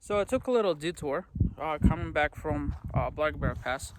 So I took a little detour coming back from Black Bear Pass.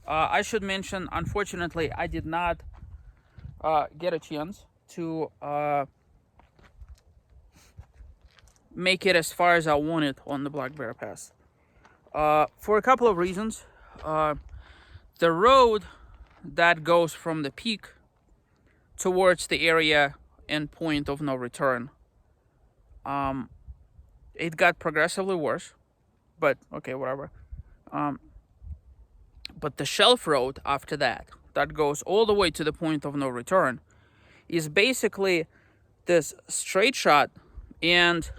I should mention, unfortunately, I did not get a chance to make it as far as I wanted on the Black Bear Pass. For a couple of reasons. The road that goes from the peak towards the area and point of no return, it got progressively worse, but okay, whatever. But the shelf road after that goes all the way to the point of no return, is basically this straight shot. And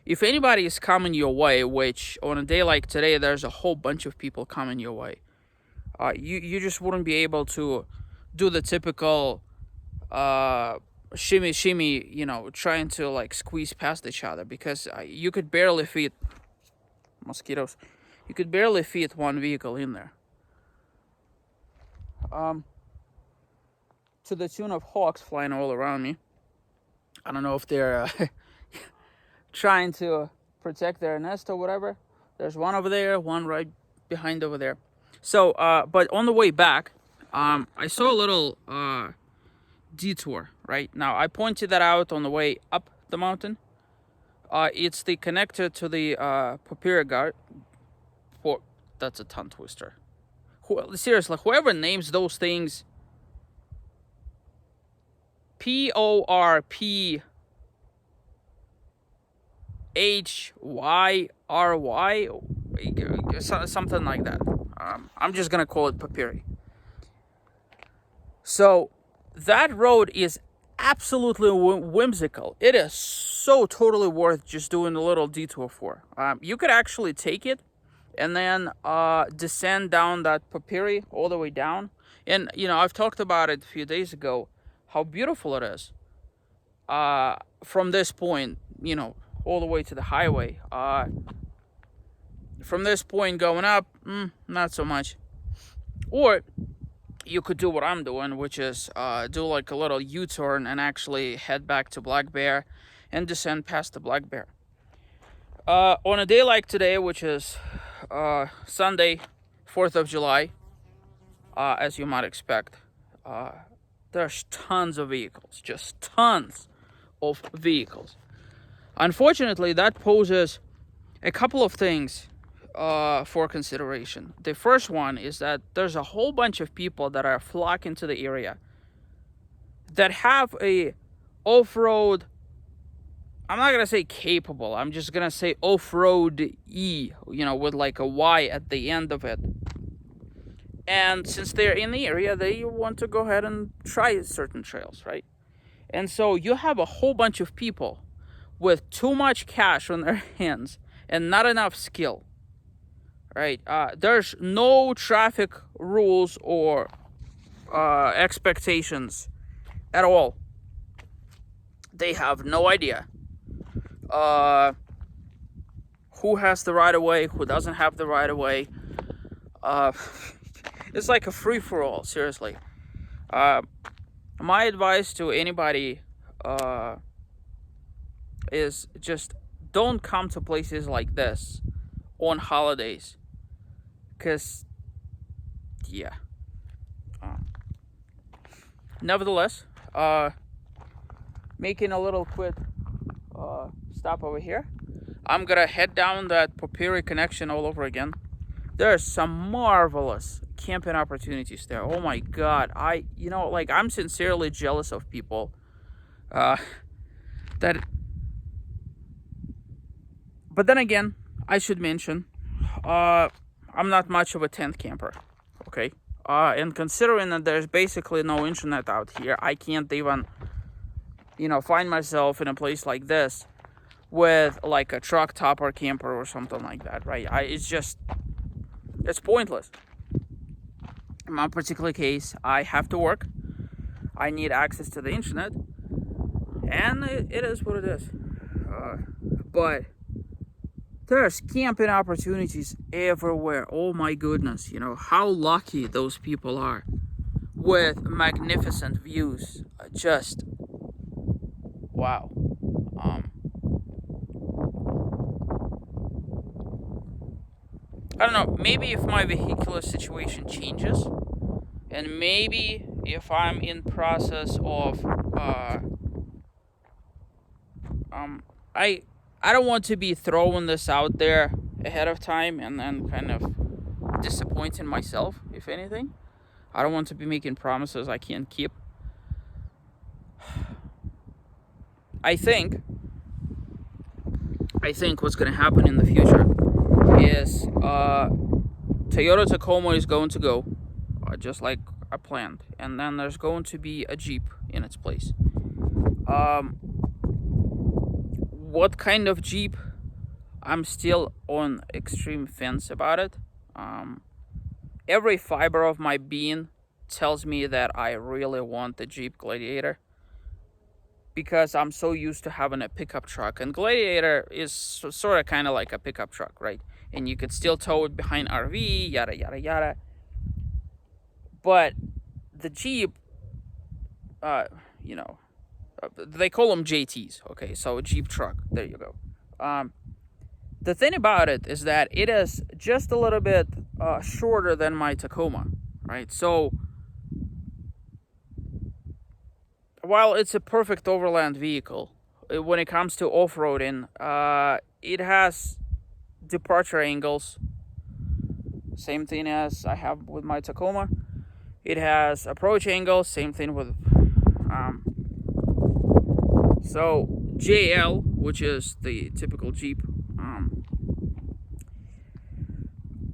if anybody is coming your way, which on a day like today there's a whole bunch of people coming your way, you just wouldn't be able to do the typical shimmy, trying to like squeeze past each other, because you could barely fit mosquitoes. You could barely fit one vehicle in there. To the tune of hawks flying all around me. I don't know if they're trying to protect their nest or whatever. There's one over there, one right behind over there. So, but on the way back, I saw a little detour. Right now, I pointed that out on the way up the mountain. It's the connector to the Porphyry guard. That's a tongue twister. Seriously, whoever names those things Porphyry, something like that. I'm just gonna call it Porphyry. So that road is absolutely whimsical. It is so totally worth just doing a little detour for. You could actually take it and then descend down that Porphyry all the way down. And I've talked about it a few days ago, how beautiful it is from this point, all the way to the highway. From this point going up, not so much. Or you could do what I'm doing, which is do like a little U-turn and actually head back to Black Bear and descend past the Black Bear. On a day like today, which is Sunday, 4th of July, as you might expect, there's tons of vehicles, just tons of vehicles. Unfortunately, that poses a couple of things for consideration. The first one is that there's a whole bunch of people that are flocking to the area that have a off-road, I'm not gonna say capable, I'm just gonna say off-road-y, with like a Y at the end of it. And since they're in the area, they want to go ahead and try certain trails, right? And so you have a whole bunch of people with too much cash on their hands and not enough skill, right? There's no traffic rules or expectations at all. They have no idea who has the right of way, who doesn't have the right of way. It's like a free-for-all, seriously. My advice to anybody is just don't come to places like this on holidays. Because, yeah. Nevertheless, making a little quick stop over here. I'm gonna head down that Porphyry connection all over again. There's some marvelous camping opportunities there. Oh my god. I'm sincerely jealous of people that. But then again, I should mention, I'm not much of a tent camper, okay? And considering that there's basically no internet out here, I can't even, find myself in a place like this with like a truck topper camper or something like that, right? It's pointless. In my particular case, I have to work. I need access to the internet, and it is what it is. But there's camping opportunities everywhere. Oh my goodness, how lucky those people are with magnificent views. Just wow. I don't know, maybe if my vehicular situation changes, and maybe if I'm in process of I don't want to be throwing this out there ahead of time and then kind of disappointing myself, if anything. I don't want to be making promises I can't keep. I think what's going to happen in the future is Toyota Tacoma is going to go, just like I planned, and then there's going to be a Jeep in its place. What kind of Jeep? I'm still on extreme fence about it. Every fiber of my being tells me that I really want the Jeep Gladiator, because I'm so used to having a pickup truck, and Gladiator is sort of kind of like a pickup truck, right? And you could still tow it behind RV, yada yada yada. But the Jeep, they call them JTs. Okay, so a Jeep truck. There you go. The thing about it is that it is just a little bit shorter than my Tacoma, right? So while it's a perfect overland vehicle, when it comes to off-roading, it has departure angles, same thing as I have with my Tacoma. It has approach angles, same thing with so JL, which is the typical Jeep,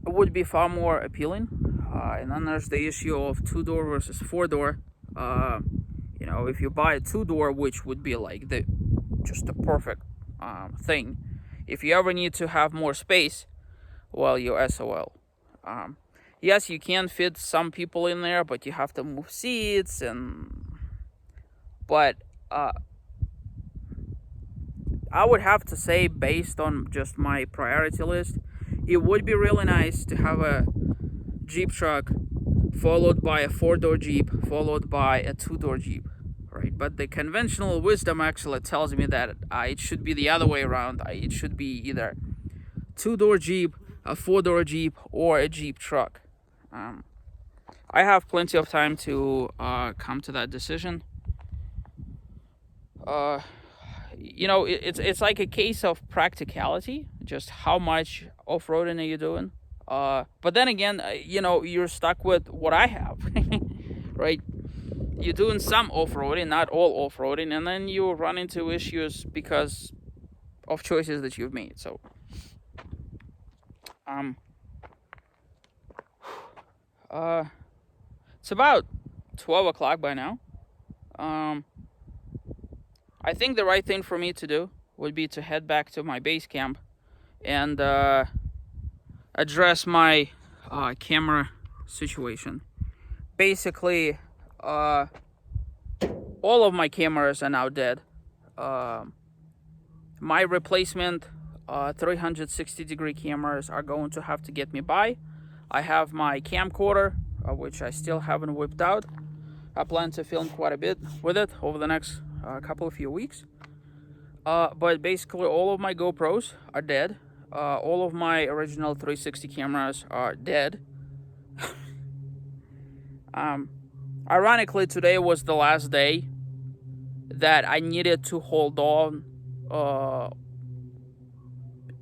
would be far more appealing. And then there's the issue of two-door versus four-door. If you buy a two-door, which would be like just the perfect thing, if you ever need to have more space, well, you're SOL. Yes, you can fit some people in there, but you have to move seats, but I would have to say, based on just my priority list, it would be really nice to have a Jeep truck followed by a four-door Jeep followed by a two-door Jeep, right? But the conventional wisdom actually tells me that it should be the other way around. It should be either two-door Jeep, a four-door Jeep, or a Jeep truck. I have plenty of time to come to that decision. It's like a case of practicality, just how much off-roading are you doing. But then again, you're stuck with what I have, right? You're doing some off-roading, not all off-roading, and then you run into issues because of choices that you've made. So, it's about 12 o'clock by now. I think the right thing for me to do would be to head back to my base camp and address my camera situation. Basically, all of my cameras are now dead. My replacement 360-degree cameras are going to have to get me by. I have my camcorder, which I still haven't whipped out. I plan to film quite a bit with it over the next couple of few weeks. But basically all of my GoPros are dead. All of my original 360 cameras are dead. Ironically, today was the last day that I needed to hold on,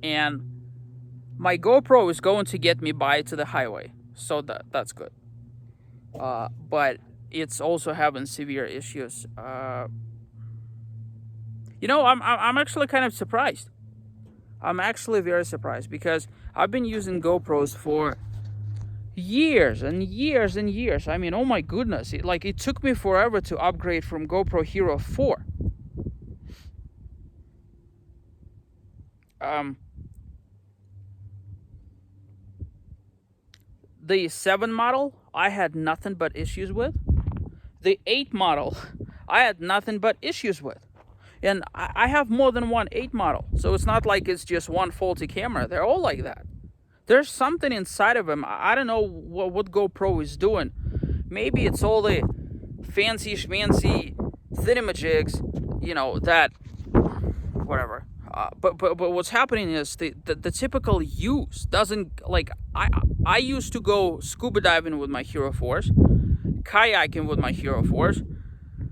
and my GoPro is going to get me by to the highway, so that's good. But it's also having severe issues. I'm actually kind of surprised. I'm actually very surprised, because I've been using GoPros for years and years and years. I mean, oh my goodness, it took me forever to upgrade from GoPro Hero 4. The 7 model, I had nothing but issues with. The 8 model, I had nothing but issues with. And I have more than one 8 model, so it's not like it's just one faulty camera. They're all like that. There's something inside of them. I don't know what GoPro is doing. Maybe it's all the fancy schmancy thinamajigs, that, whatever. but what's happening is the typical use doesn't, like, I used to go scuba diving with my Hero 4s, kayaking with my Hero 4s,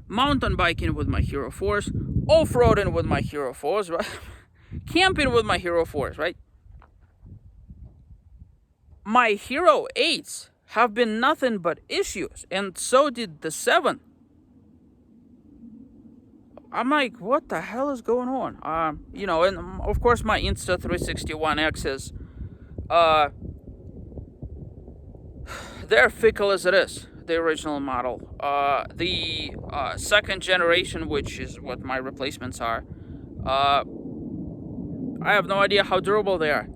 mountain biking with my Hero 4s, off-roading with my Hero 4s, right? Camping with my Hero 4s, right? My Hero 8s have been nothing but issues, and so did the 7. I'm like, what the hell is going on? And of course my Insta361Xs, they're fickle as it is, the original model. The second generation, which is what my replacements are, I have no idea how durable they are.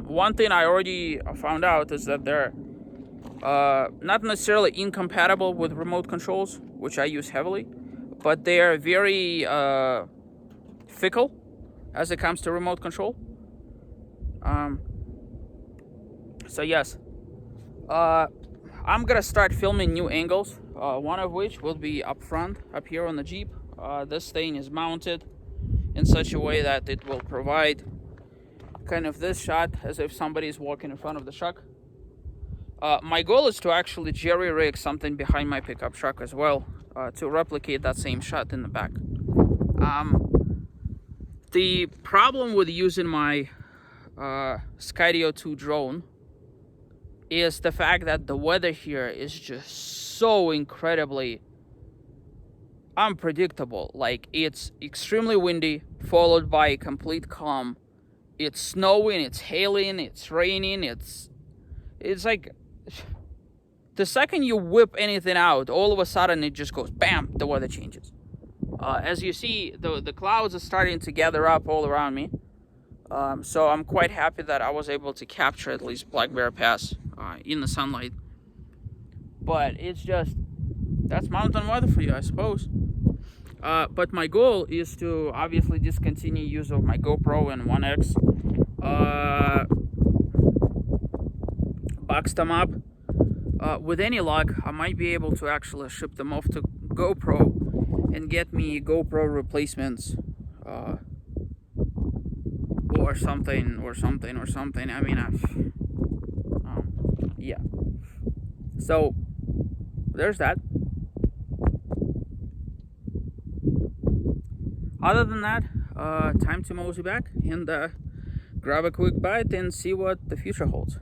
One thing I already found out is that they're not necessarily incompatible with remote controls, which I use heavily, but they are very fickle as it comes to remote control. So yes, I'm gonna start filming new angles, one of which will be up front, up here on the Jeep. This thing is mounted in such a way that it will provide kind of this shot as if somebody is walking in front of the truck. My goal is to actually jerry-rig something behind my pickup truck as well, to replicate that same shot in the back. The problem with using my Skydio 2 drone is the fact that the weather here is just so incredibly unpredictable. Like, it's extremely windy, followed by a complete calm. It's snowing, it's hailing, it's raining, it's like the second you whip anything out, all of a sudden it just goes bam, the weather changes. As you see, the clouds are starting to gather up all around me. So I'm quite happy that I was able to capture at least Black Bear Pass in the sunlight. But it's just, that's mountain weather for you, I suppose. But my goal is to obviously discontinue use of my GoPro and 1X. Box them up. With any luck, I might be able to actually ship them off to GoPro and get me GoPro replacements, or something. I mean, yeah. So there's that. Other than that, time to mosey back and grab a quick bite and see what the future holds.